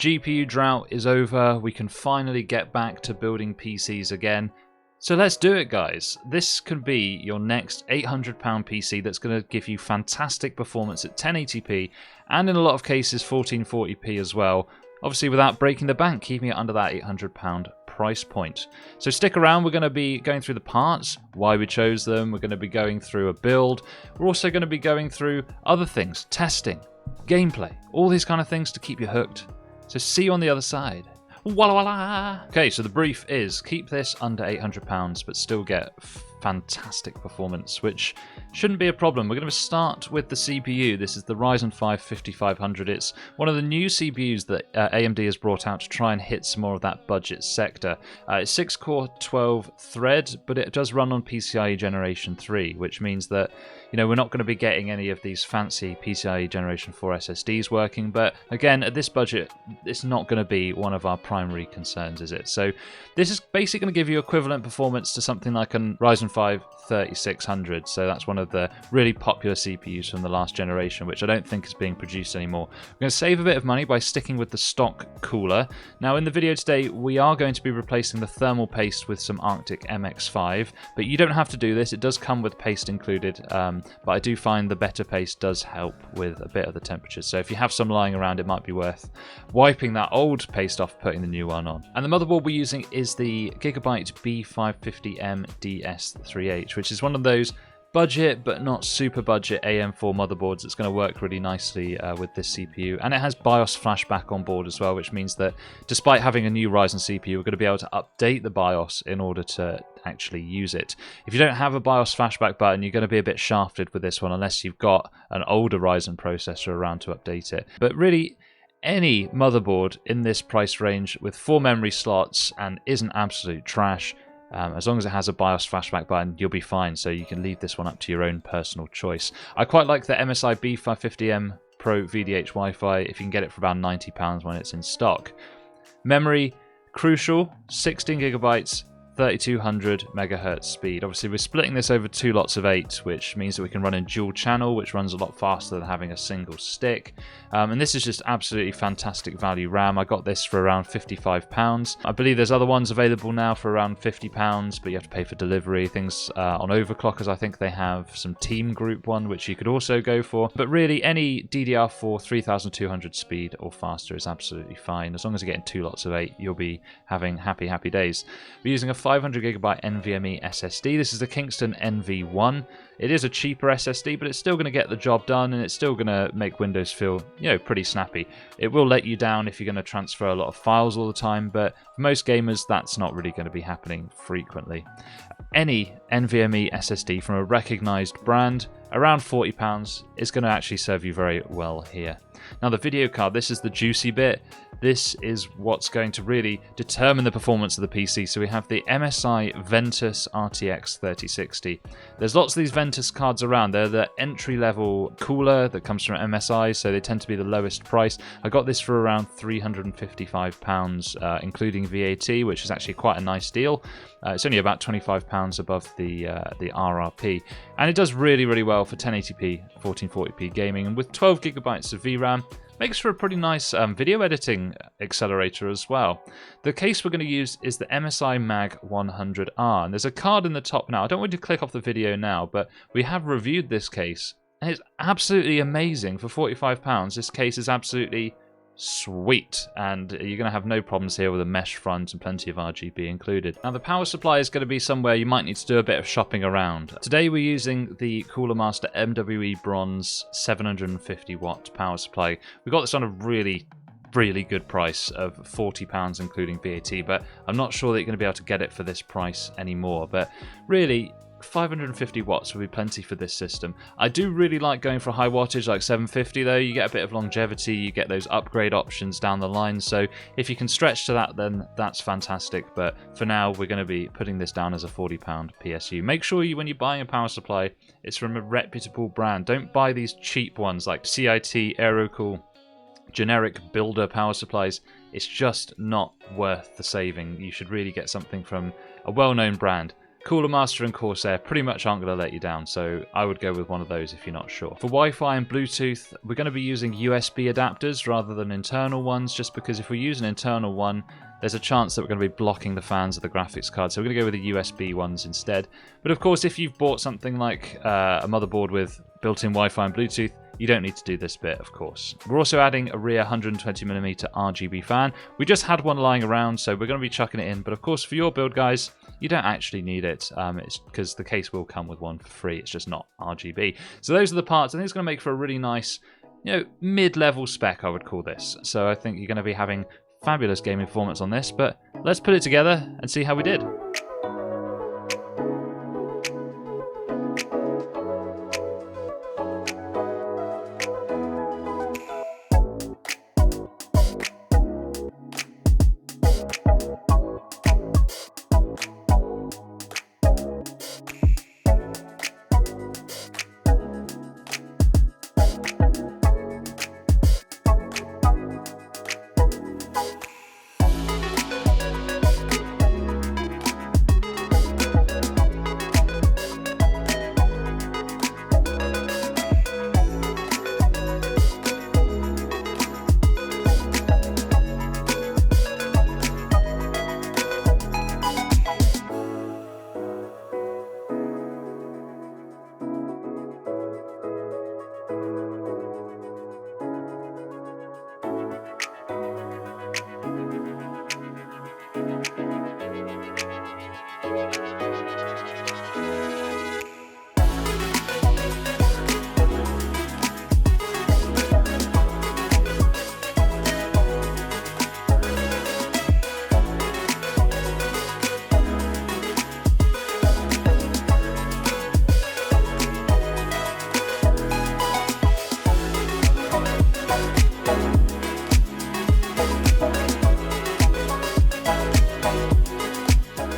GPU drought is over, we can finally get back to building PCs again. So let's do it, guys. This could be your next £800 PC that's going to give you fantastic performance at 1080p and in a lot of cases 1440p as well. Obviously without breaking the bank, keeping it under that £800 price point. So stick around, we're going to be going through the parts, why we chose them, we're going to be going through a build, we're also going to be going through other things, testing, gameplay, all these kind of things to keep you hooked. So see you on the other side. Walla walla! Okay, so the brief is keep this under £800 but still get fantastic performance, which shouldn't be a problem. We're going to start with the CPU. This is the Ryzen 5 5500. It's one of the new CPUs that AMD has brought out to try and hit some more of that budget sector. It's 6-core 12 thread, but it does run on PCIe Generation 3, which means that we're not going to be getting any of these fancy PCIe Generation 4 SSDs working, but again, at this budget, it's not going to be one of our primary concerns, is it? So this is basically going to give you equivalent performance to something like a Ryzen 5 3600, so that's one of the really popular CPUs from the last generation, which I don't think is being produced anymore. We're going to save a bit of money by sticking with the stock cooler. Now in the video today, we are going to be replacing the thermal paste with some Arctic MX5, but you don't have to do this. It does come with paste included, but I do find the better paste does help with a bit of the temperatures. So if you have some lying around, it might be worth wiping that old paste off, putting the new one on. And the motherboard we're using is the Gigabyte B550M DS3H, which is one of those budget but not super budget AM4 motherboards that's going to work really nicely with this CPU. And it has BIOS flashback on board as well, which means that despite having a new Ryzen CPU, we're going to be able to update the BIOS in order to actually use it. If you don't have a BIOS flashback button, you're going to be a bit shafted with this one unless you've got an older Ryzen processor around to update it. But really, any motherboard in this price range with 4 memory slots and isn't absolute trash, as long as it has a BIOS flashback button, you'll be fine, so you can leave this one up to your own personal choice. I quite like the MSI B550M Pro VDH Wi-Fi if you can get it for about £90 when it's in stock. Memory, crucial, 16 gigabytes, 3200 megahertz speed. Obviously we're splitting this over 2 lots of 8, which means that we can run in dual channel, which runs a lot faster than having a single stick. And this is just absolutely fantastic value RAM. I got this for around £55. I believe there's other ones available now for around £50, but you have to pay for delivery. Things on overclockers, I think they have some Team Group one, which you could also go for. But really, any DDR4 3200 speed or faster is absolutely fine. As long as you're getting 2 lots of 8, you'll be having happy days. We're using a 500GB NVMe SSD. This is the Kingston NV1. It is a cheaper SSD, but it's still going to get the job done, and it's still going to make Windows feel, pretty snappy. It will let you down if you're going to transfer a lot of files all the time, but for most gamers, that's not really going to be happening frequently. Any NVMe SSD from a recognized brand, around £40, is going to actually serve you very well here. Now the video card, this is the juicy bit. This is what's going to really determine the performance of the PC. So we have the MSI Ventus RTX 3060. There's lots of these Ventus cards around. They're the entry-level cooler that comes from MSI, so they tend to be the lowest price. I got this for around £355, including VAT, which is actually quite a nice deal. It's only about £25 above the RRP, and it does really well for 1080p, 1440p gaming, and with 12 gigabytes of VRAM, makes for a pretty nice video editing accelerator as well. The case we're going to use is the MSI MAG 100R, and there's a card in the top now. I don't want you to click off the video now, but we have reviewed this case, and it's absolutely amazing. For £45, this case is absolutely sweet, and you're going to have no problems here with a mesh front and plenty of RGB included. Now the power supply is going to be somewhere you might need to do a bit of shopping around. Today we're using the Cooler Master MWE Bronze 750 watt power supply. We got this on a really good price of £40 including VAT, but I'm not sure that you're going to be able to get it for this price anymore. But really, 550 watts will be plenty for this system. I do really like going for high wattage like 750 though. You get a bit of longevity, you get those upgrade options down the line, so if you can stretch to that, then that's fantastic. But for now, we're going to be putting this down as a £40 PSU. Make sure when you're buying a power supply, it's from a reputable brand. Don't buy these cheap ones like CIT, Aerocool, generic builder power supplies. It's just not worth the saving. You should really get something from a well-known brand. Cooler Master and Corsair pretty much aren't going to let you down, so I would go with one of those if you're not sure. For Wi-Fi and Bluetooth, we're going to be using USB adapters rather than internal ones, just because if we use an internal one, there's a chance that we're going to be blocking the fans of the graphics card, so we're going to go with the USB ones instead. But of course, if you've bought something like a motherboard with built-in Wi-Fi and Bluetooth, you don't need to do this bit, of course. We're also adding a rear 120mm RGB fan. We just had one lying around, so we're going to be chucking it in. But of course, for your build, guys, you don't actually need it. It's because the case will come with one for free. It's just not RGB. So those are the parts. I think it's going to make for a really nice, mid-level spec, I would call this. So I think you're going to be having fabulous gaming performance on this. But let's put it together and see how we did.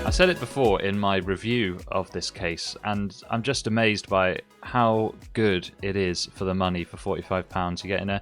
I said it before in my review of this case, and I'm just amazed by how good it is for the money. For £45, you're getting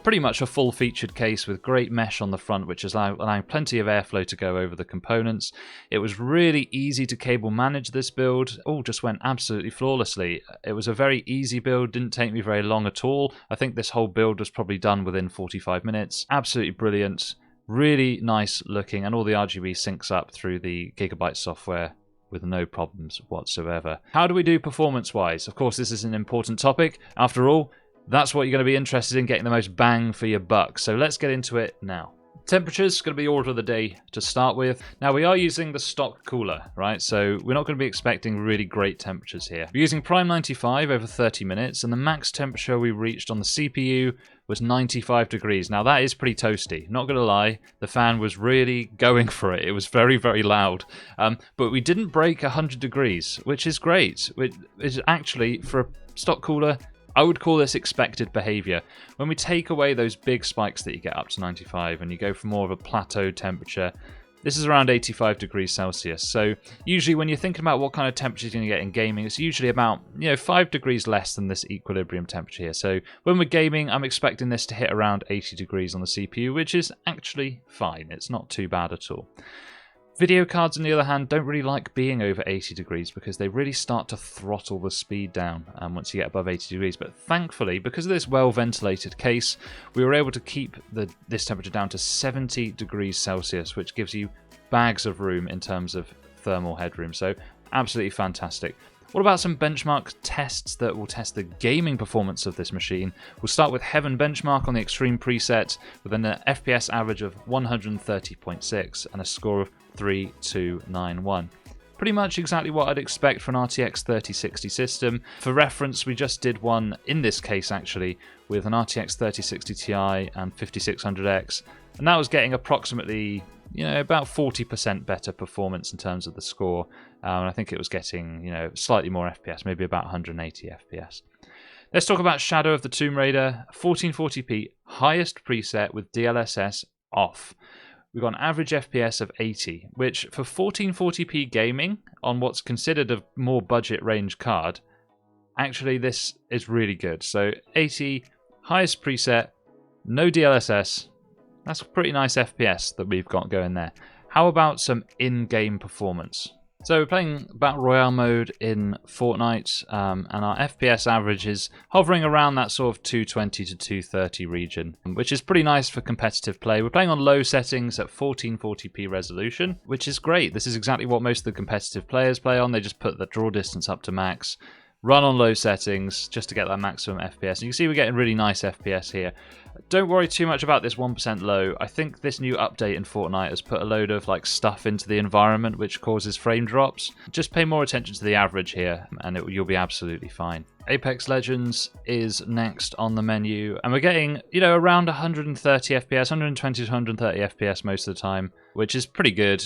pretty much a full featured case with great mesh on the front, which is allowing plenty of airflow to go over the components. It was really easy to cable manage this build. All just went absolutely flawlessly. It was a very easy build, didn't take me very long at all. I think this whole build was probably done within 45 minutes. Absolutely brilliant. Really nice looking, and all the RGB syncs up through the Gigabyte software with no problems whatsoever. How do we do performance-wise? Of course, this is an important topic. After all, that's what you're going to be interested in, getting the most bang for your buck. So let's get into it now. Temperatures going to be order of the day to start with. Now, we are using the stock cooler, right? So we're not going to be expecting really great temperatures here. We're using Prime 95 over 30 minutes, and the max temperature we reached on the CPU was 95 degrees. Now, that is pretty toasty. Not going to lie, the fan was really going for it. It was very, very loud. But we didn't break 100 degrees, which is great. Which is actually, for a stock cooler, I would call this expected behavior. When we take away those big spikes that you get up to 95 and you go for more of a plateau temperature, this is around 85 degrees Celsius. So usually when you're thinking about what kind of temperatures you're going to get in gaming, it's usually about 5 degrees less than this equilibrium temperature here. So when we're gaming, I'm expecting this to hit around 80 degrees on the CPU, which is actually fine. It's not too bad at all. Video cards, on the other hand, don't really like being over 80 degrees because they really start to throttle the speed down once you get above 80 degrees. But thankfully, because of this well-ventilated case, we were able to keep this temperature down to 70 degrees Celsius, which gives you bags of room in terms of thermal headroom. So absolutely fantastic. What about some benchmark tests that will test the gaming performance of this machine? We'll start with Heaven Benchmark on the Extreme preset with an FPS average of 130.6 and a score of 3291. Pretty much exactly what I'd expect for an RTX 3060 system. For reference, we just did one in this case actually with an RTX 3060 Ti and 5600X, and that was getting approximately about 40% better performance in terms of the score. And I think it was getting, slightly more FPS, maybe about 180 FPS. Let's talk about Shadow of the Tomb Raider, 1440p, highest preset with DLSS off. We've got an average FPS of 80, which for 1440p gaming on what's considered a more budget range card, actually this is really good. So 80, highest preset, no DLSS. That's a pretty nice FPS that we've got going there. How about some in-game performance? So we're playing Battle Royale mode in Fortnite, and our FPS average is hovering around that sort of 220 to 230 region, which is pretty nice for competitive play. We're playing on low settings at 1440p resolution, which is great. This is exactly what most of the competitive players play on. They just put the draw distance up to max, run on low settings just to get that maximum FPS. And you can see we're getting really nice FPS here. Don't worry too much about this 1% low. I think this new update in Fortnite has put a load of stuff into the environment which causes frame drops. Just pay more attention to the average here and you'll be absolutely fine. Apex Legends is next on the menu, and we're getting, around 130 FPS, 120 to 130 FPS most of the time, which is pretty good,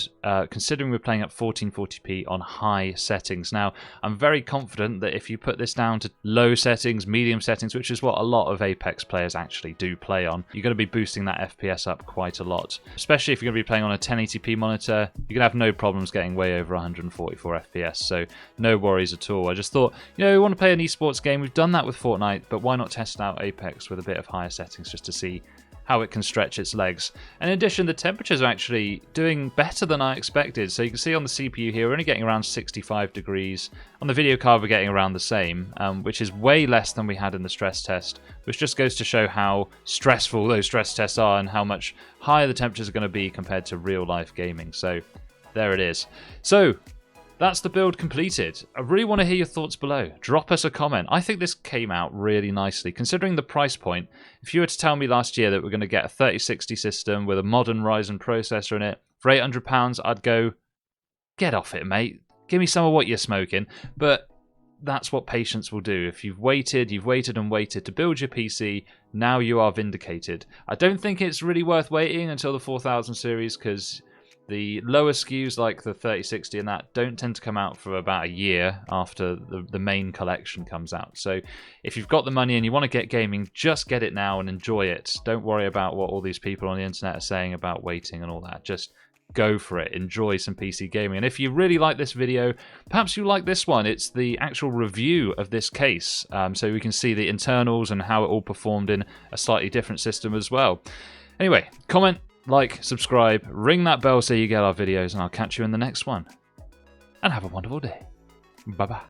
considering we're playing at 1440p on high settings. Now, I'm very confident that if you put this down to low settings, medium settings, which is what a lot of Apex players actually do play on, you're going to be boosting that FPS up quite a lot. Especially if you're going to be playing on a 1080p monitor, you're going to have no problems getting way over 144 FPS, so no worries at all. I just thought, we want to play an esports game. We've done that with Fortnite, but why not test out Apex with a bit of higher settings just to see how it can stretch its legs. And in addition, the temperatures are actually doing better than I expected. So you can see on the CPU here, we're only getting around 65 degrees. On the video card, we're getting around the same, which is way less than we had in the stress test, which just goes to show how stressful those stress tests are and how much higher the temperatures are going to be compared to real life gaming. So there it is. So that's the build completed. I really want to hear your thoughts below. Drop us a comment. I think this came out really nicely. Considering the price point, if you were to tell me last year that we're going to get a 3060 system with a modern Ryzen processor in it for £800, I'd go, get off it, mate. Give me some of what you're smoking. But that's what patience will do. If you've waited and waited to build your PC, now you are vindicated. I don't think it's really worth waiting until the 4000 series, because the lower SKUs like the 3060 and that don't tend to come out for about a year after the main collection comes out. So if you've got the money and you want to get gaming, just get it now and enjoy it. Don't worry about what all these people on the internet are saying about waiting and all that. Just go for it. Enjoy some PC gaming. And if you really like this video, perhaps you like this one. It's the actual review of this case. So we can see the internals and how it all performed in a slightly different system as well. Anyway, comment, like, subscribe, ring that bell so you get our videos, and I'll catch you in the next one. And have a wonderful day. Bye-bye.